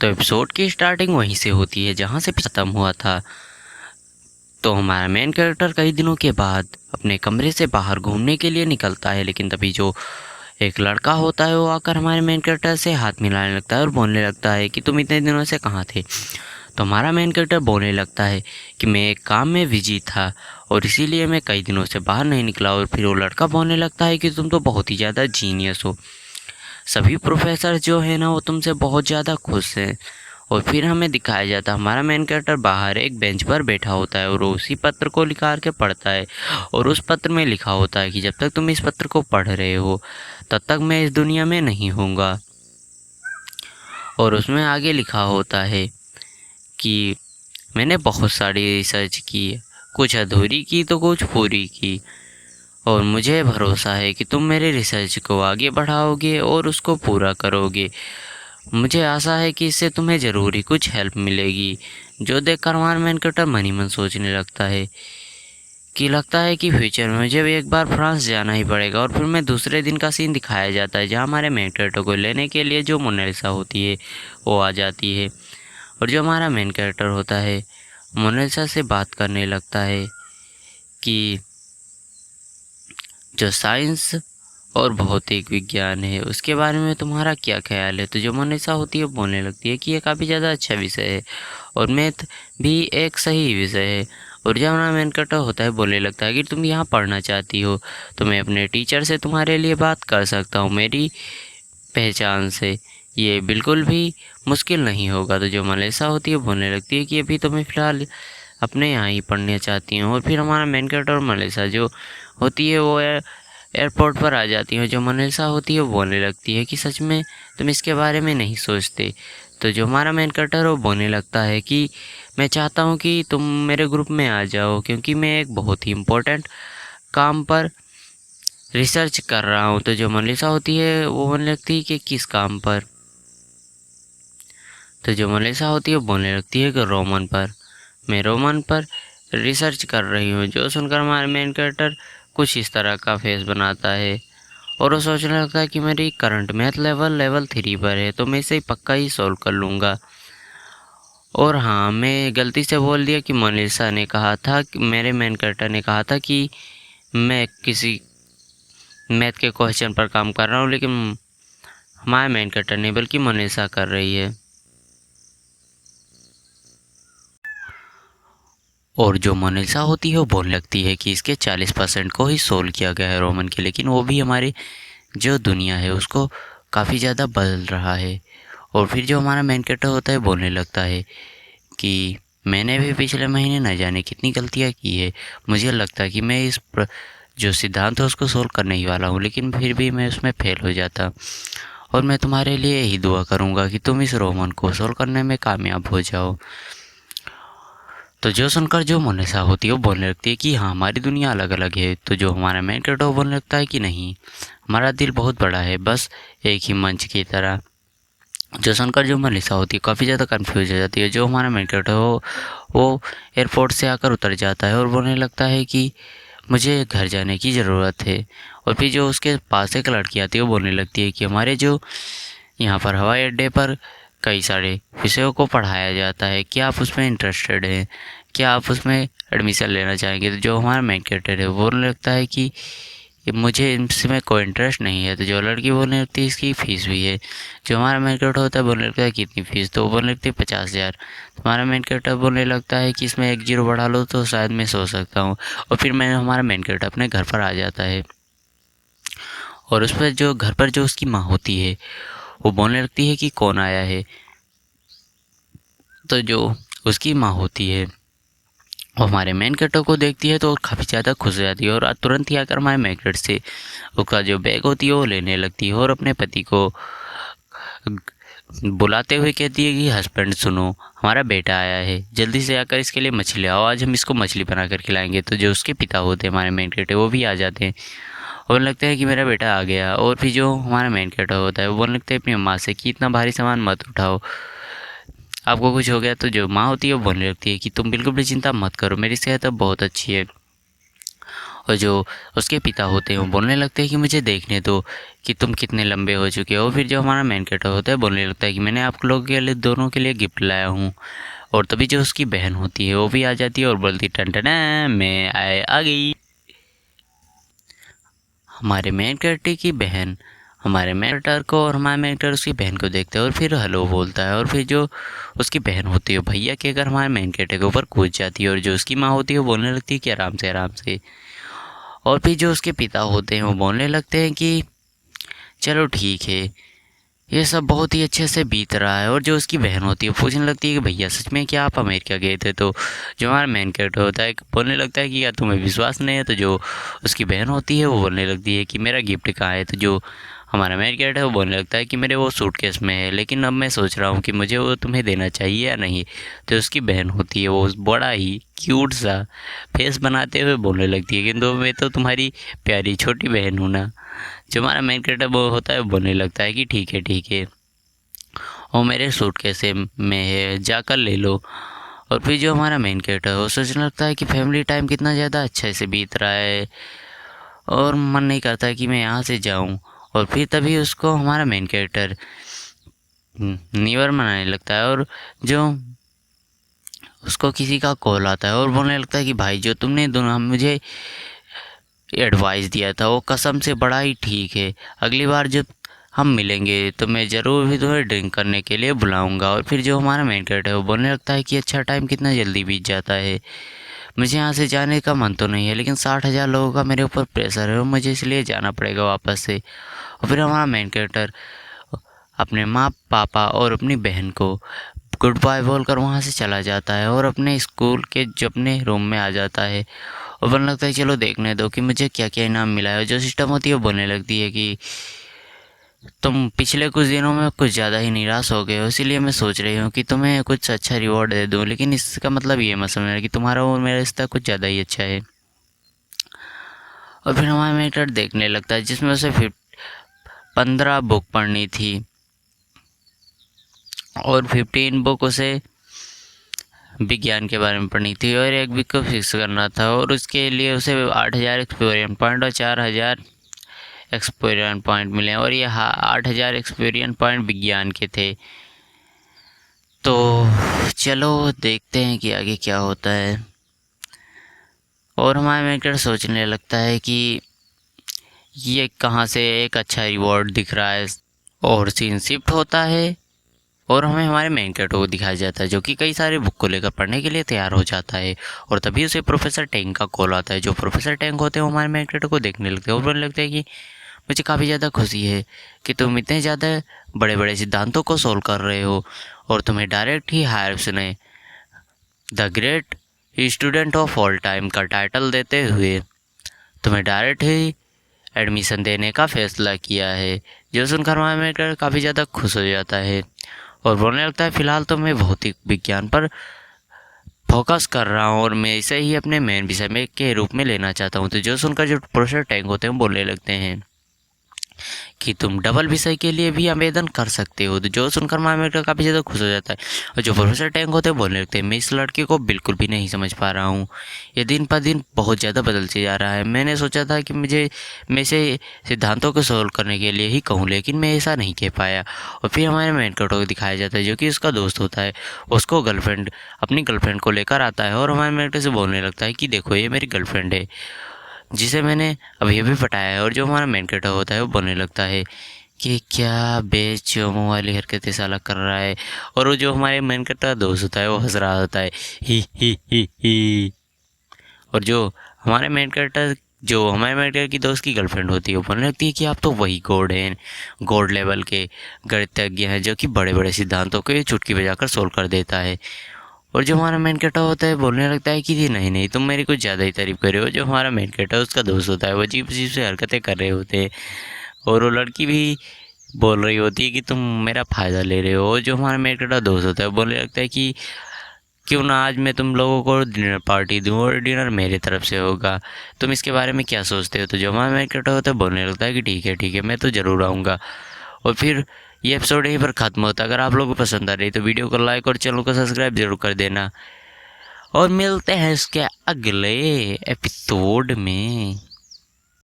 तो एपिसोड की स्टार्टिंग वहीं से होती है जहाँ से ख़त्म हुआ था। तो हमारा मेन कैरेक्टर कई दिनों के बाद अपने कमरे से बाहर घूमने के लिए निकलता है, लेकिन तभी जो एक लड़का होता है वो आकर हमारे मेन कैरेक्टर से हाथ मिलाने लगता है और बोलने लगता है कि तुम इतने दिनों से कहाँ थे। तो हमारा मेन कैरेक्टर बोलने लगता है कि मैं एक काम में बिजी था और इसीलिए मैं कई दिनों से बाहर नहीं निकला। और फिर वो लड़का बोलने लगता है कि तुम तो बहुत ही ज़्यादा जीनियस हो, सभी प्रोफेसर जो है ना वो तुमसे बहुत ज़्यादा खुश हैं। और फिर हमें दिखाया जाता है हमारा मेन कैरेक्टर बाहर एक बेंच पर बैठा होता है और उसी पत्र को निकाल के पढ़ता है। और उस पत्र में लिखा होता है कि जब तक तुम इस पत्र को पढ़ रहे हो तब तक मैं इस दुनिया में नहीं होऊंगा। और उसमें आगे लिखा होता है कि मैंने बहुत सारी रिसर्च की, कुछ अधूरी की तो कुछ पूरी की, और मुझे भरोसा है कि तुम मेरे रिसर्च को आगे बढ़ाओगे और उसको पूरा करोगे। मुझे आशा है कि इससे तुम्हें ज़रूरी कुछ हेल्प मिलेगी। जो देखकर हमारा मेन कैरेक्टर मन ही मन सोचने लगता है कि फ्यूचर में मुझे भी एक बार फ्रांस जाना ही पड़ेगा। और फिर मैं दूसरे दिन का सीन दिखाया जाता है जहाँ हमारे मेन कैरेक्टर को लेने के लिए जो मोनालिसा होती है वो आ जाती है। और जो हमारा मेन कैरेक्टर होता है मोनालिसा से बात करने लगता है कि जो साइंस और भौतिक विज्ञान है उसके बारे में तुम्हारा क्या ख्याल है। तो जो मोनालिसा होती है वो बोलने लगती है कि ये काफ़ी ज़्यादा अच्छा विषय है और मैथ भी एक सही विषय है। और जब हमारा मेन कैरेक्टर होता है बोलने लगता है कि तुम यहाँ पढ़ना चाहती हो तो मैं अपने टीचर से तुम्हारे लिए बात कर सकता हूँ, मेरी पहचान से ये बिल्कुल भी मुश्किल नहीं होगा। तो जो मोनालिसा होती है बोलने लगती है कि अभी तो मैं फ़िलहाल अपने यहाँ ही पढ़ना चाहती हूँ। और फिर हमारा मेन कैरेक्टर और मोनालिसा जो होती है वो एयरपोर्ट पर आ जाती है। जो मोनालिसा होती है वो बोलने लगती है कि सच में तुम इसके बारे में नहीं सोचते। तो जो हमारा मेन कैरेक्टर है वो बोलने लगता है कि मैं चाहता हूँ कि तुम मेरे ग्रुप में आ जाओ क्योंकि मैं एक बहुत ही इम्पोर्टेंट काम पर रिसर्च कर रहा हूँ। तो जो मोनालिसा होती है वो बोलने लगती है कि किस काम पर। तो जो मोनालिसा होती है वो बोलने लगती है कि रोमन पर, मैं रोमन पर रिसर्च कर रही हूँ। जो सुनकर हमारा मेन कैरेक्टर कुछ इस तरह का फेस बनाता है और वो सोचने लगता है कि मेरी करंट मैथ लेवल 3 पर है तो मैं इसे पक्का ही सॉल्व कर लूँगा। और हाँ, मैं गलती से बोल दिया कि मोनालिसा ने कहा था कि मेरे मेन कैरेक्टर ने कहा था कि मैं किसी मैथ के क्वेश्चन पर काम कर रहा हूँ, लेकिन हमारा मेन कैरेक्टर नहीं बल्कि मोनालिसा कर रही है। और जो मोनालिसा होती है वो बोलने लगती है कि इसके 40% को ही सोल्व किया गया है रोमन के, लेकिन वो भी हमारी जो दुनिया है उसको काफ़ी ज़्यादा बदल रहा है। और फिर जो हमारा मेन कैरेक्टर होता है बोलने लगता है कि मैंने भी पिछले महीने न जाने कितनी गलतियाँ की है, मुझे लगता है कि मैं जो सिद्धांत है उसको सोल्व करने ही वाला हूँ, लेकिन फिर भी मैं उसमें फेल हो जाता। और मैं तुम्हारे लिए यही दुआ करूँगा कि तुम इस रोमन को सोल्व करने में कामयाब हो जाओ। तो जो सुनकर जो मोनालिसा होती है वो बोलने लगती है कि हाँ, हमारी दुनिया अलग अलग है। तो जो हमारा मेन कैरेक्टर वो बोलने लगता है कि नहीं, हमारा दिल बहुत बड़ा है, बस एक ही मंच की तरह। जो सुनकर जो मोनालिसा होती है काफ़ी ज़्यादा कंफ्यूज हो जाती है। जो हमारा मेन कैरेक्टर है वो एयरपोर्ट से आकर उतर जाता है और बोलने लगता है कि मुझे घर जाने की ज़रूरत है। और फिर जो उसके पास एक लड़की आती है वो बोलने लगती है कि हमारे जो यहाँ पर हवाई अड्डे पर कई सारे विषयों को पढ़ाया जाता है, क्या आप उसमें इंटरेस्टेड हैं, क्या आप उसमें एडमिशन लेना चाहेंगे। तो जो हमारा मेन कैरेक्टर है वो बोलने लगता है कि मुझे इसमें कोई इंटरेस्ट नहीं है। तो जो लड़की बोलने लगती है इसकी फ़ीस भी है। जो हमारा मेन कैरेक्टर होता है बोलने लगता है कितनी फ़ीस, तो वो बोलने लगती है 50,000। तो हमारा मेन कैरेक्टर बोलने लगता है कि इसमें एक जीरो बढ़ा लो तो शायद मैं सो सकता हूँ। और फिर हमारा मेन कैरेक्टर अपने घर पर आ जाता है और उस पर जो घर पर जो उसकी माँ होती है वो बोलने लगती है कि कौन आया है। तो जो उसकी माँ होती है वो हमारे मेन कैरेक्टर को देखती है तो काफ़ी ज़्यादा खुश हो जाती है और तुरंत ही आकर हमारे मेन कैरेक्टर से उसका जो बैग होती है वो लेने लगती है और अपने पति को बुलाते हुए कहती है कि हस्बैंड सुनो, हमारा बेटा आया है, जल्दी से आकर इसके लिए मछली लाओ, आज हम इसको मछली बना कर खिलाएंगे। तो जो उसके पिता होते हैं हमारे मेन कैरेक्टर वो भी आ जाते हैं और लगता है कि मेरा बेटा आ गया। और फिर जो हमारा मेन कैरेक्टर होता है वो बोलने लगता है अपनी माँ से कि इतना भारी सामान मत उठाओ, आपको कुछ हो गया। तो जो माँ होती है वो बोलने लगती है कि तुम बिल्कुल भी चिंता मत करो, मेरी सेहत अब बहुत अच्छी है। और जो उसके पिता होते हैं वो बोलने लगते हैं कि मुझे देखने दो कि तुम कितने लंबे हो चुके हो। फिर जो हमारा मेन कैरेक्टर होता है बोलने लगता है कि मैंने आप लोगों के लिए दोनों के लिए गिफ्ट लाया हूँ। और तभी जो उसकी बहन होती है वो भी आ जाती है और बोलती टन टन मैं आ गई। हमारे मेन कैरेक्टर की बहन हमारे मेन कैरेक्टर को और हमारे मेन कैरेक्टर उसकी बहन को देखते हैं और फिर हेलो बोलता है। और फिर जो उसकी बहन होती है भैया के अगर हमारे मेन कैरेक्टर के ऊपर कूद जाती है और जो उसकी माँ होती है वो बोलने लगती है कि आराम से आराम से। और फिर जो उसके पिता होते हैं वो बोलने लगते हैं कि चलो ठीक है, ये सब बहुत ही अच्छे से बीत रहा है। और जो उसकी बहन होती है पूछने लगती है कि भैया सच में क्या आप अमेरिका गए थे? तो जो हमारा मेन कैरेक्टर होता है बोलने लगता है कि यार तुम्हें विश्वास नहीं है। तो जो उसकी बहन होती है वो बोलने लगती है कि मेरा गिफ्ट कहाँ है? तो जो हमारा मेन कैरेक्टर है वो बोलने लगता है कि मेरे वो सूटकेस में है, लेकिन अब मैं सोच रहा हूँ कि मुझे वो तुम्हें देना चाहिए या नहीं। तो उसकी बहन होती है वो बड़ा ही क्यूट सा फेस बनाते हुए बोलने लगती है कि तो मैं तो तुम्हारी प्यारी छोटी बहन हूँ ना। जो हमारा मेन कैरेक्टर वो होता है वो बोलने लगता है कि ठीक है और मेरे सूटकेस में है, जाकर ले लो। और फिर जो हमारा मेन कैरेक्टर है वो सोचने लगता है कि फैमिली टाइम कितना ज़्यादा अच्छे से बीत रहा है और मन नहीं करता है कि मैं यहाँ से जाऊँ। और फिर तभी उसको हमारा मेन कैरेक्टर न्यू मनाने लगता है और जो उसको किसी का कॉल आता है और बोलने लगता है कि भाई जो तुमने दोनों मुझे एडवाइस दिया था वो कसम से बड़ा ही ठीक है। अगली बार जब हम मिलेंगे तो मैं ज़रूर भी तुम्हें ड्रिंक करने के लिए बुलाऊंगा। और फिर जो हमारा मेन कैरेक्टर है वो बोलने लगता है कि अच्छा टाइम कितना जल्दी बीत जाता है, मुझे यहाँ से जाने का मन तो नहीं है लेकिन 60,000 लोगों का मेरे ऊपर प्रेशर है और मुझे इसलिए जाना पड़ेगा वापस से। और फिर हमारा मेन कैरेक्टर अपने माँ पापा और अपनी बहन को गुड बाय बोलकर वहाँ से चला जाता है और अपने स्कूल के जो अपने रूम में आ जाता है। और बोलने लगता है चलो देखने दो कि मुझे क्या क्या इनाम मिला है। जो सिस्टम होती है वो बोलने लगती है कि तुम पिछले कुछ दिनों में कुछ ज़्यादा ही निराश हो गए हो, इसीलिए मैं सोच रही हूँ कि तुम्हें कुछ अच्छा रिवॉर्ड दे दूँ, लेकिन इसका मतलब ये मत समझना कि तुम्हारा और मेरा रिश्ता कुछ ज़्यादा ही अच्छा है। और फिर हमारा मेटर देखने लगता है जिसमें उसे फिर 15 बुक पढ़नी थी और 15 बुक उसे विज्ञान के बारे में पढ़नी थी और एक बुक को फिक्स करना था। और उसके लिए उसे 8,000 एक्सपीरियंस पॉइंट और 4,000 एक्सपीरियंस पॉइंट मिले और ये 8,000 एक्सपीरियंस पॉइंट विज्ञान के थे। तो चलो देखते हैं कि आगे क्या होता है। और हमारा मेकर सोचने लगता है कि ये कहाँ से एक अच्छा रिवॉर्ड दिख रहा है। और सीन शिफ्ट होता है और हमें हमारे मेन कैरेक्टर को दिखाया जाता है जो कि कई सारे बुक को लेकर पढ़ने के लिए तैयार हो जाता है। और तभी उसे प्रोफेसर टैंक का कॉल आता है। जो प्रोफेसर टैंक होते हैं वो हमारे मेन कैरेक्टर को देखने लगते हैं और बोलने लगते हैं कि मुझे काफ़ी ज़्यादा खुशी है कि तुम इतने ज़्यादा बड़े बड़े सिद्धांतों को सोल्व कर रहे हो और तुम्हें डायरेक्ट ही हायर्स ने the great student of all time का टाइटल देते हुए तुम्हें डायरेक्ट ही एडमिशन देने का फैसला किया है। जो सुनकर हमारा मेकर काफ़ी ज़्यादा खुश हो जाता है और बोलने लगता है फ़िलहाल तो मैं भौतिक विज्ञान पर फोकस कर रहा हूँ और मैं इसे ही अपने मेन विषय में के रूप में लेना चाहता हूँ। तो जो सुनकर जो प्रोफेसर टैंक होते हैं बोलने लगते हैं कि तुम डबल विषय के लिए भी आवेदन कर सकते हो। तो जो सुनकर मेकर काफ़ी ज़्यादा खुश हो जाता है और जो प्रोफेसर टैंक होते हैं बोलने लगते हैं मैं इस लड़के को बिल्कुल भी नहीं समझ पा रहा हूँ, ये दिन पर दिन बहुत ज़्यादा बदलते जा रहा है। मैंने सोचा था कि मैं इसे सिद्धांतों को सोल्व करने के लिए ही कहूँ लेकिन मैं ऐसा नहीं कह पाया। और फिर हमारे मेन कैरेक्टर को दिखाया जाता है जो कि उसका दोस्त होता है, उसको अपनी गर्लफ्रेंड को लेकर आता है और हमारे मेन कैरेक्टर से बोलने लगता है कि देखो ये मेरी गर्लफ्रेंड है जिसे मैंने अभी पटाया है। और जो हमारा मेन कैरेक्टर होता है वो बोलने लगता है कि क्या बेचोमो वाली हरकतें साला कर रहा है। और वो जो हमारे मेन कैरेक्टर दोस्त होता है वो हंस रहा होता है ही। और जो हमारे मेन कैरेक्टर की दोस्त की गर्लफ्रेंड होती है वो बोलने लगती है कि आप तो वही गॉड हैं, गॉड लेवल के गणितज्ञ हैं जो कि बड़े बड़े सिद्धांतों को चुटकी बजाकर सोल्व कर देता है। और जो हमारा मेन कैरेक्टर होता है बोलने लगता है कि जी नहीं तुम मेरी कुछ ज़्यादा ही तारीफ कर रहे हो। जो हमारा मेन कैरेक्टर उसका दोस्त होता है वो अजीब अजीब से हरकतें कर रहे होते हैं और वो लड़की भी बोल रही होती है कि तुम मेरा फ़ायदा ले रहे हो। जो हमारा मेन कैरेक्टर दोस्त होता है बोलने लगता है कि क्यों ना आज मैं तुम लोगों को डिनर पार्टी दूँ और डिनर मेरे तरफ से होगा, तुम इसके बारे में क्या सोचते हो? तो जो हमारा मेन कैरेक्टर होता है बोलने लगता है कि ठीक है मैं तो ज़रूर आऊँगा। और फिर ये एपिसोड यहीं पर ख़त्म होता है। अगर आप लोगों को पसंद आ रही तो वीडियो को लाइक और चैनल को सब्सक्राइब जरूर कर देना। और मिलते हैं इसके अगले एपिसोड में।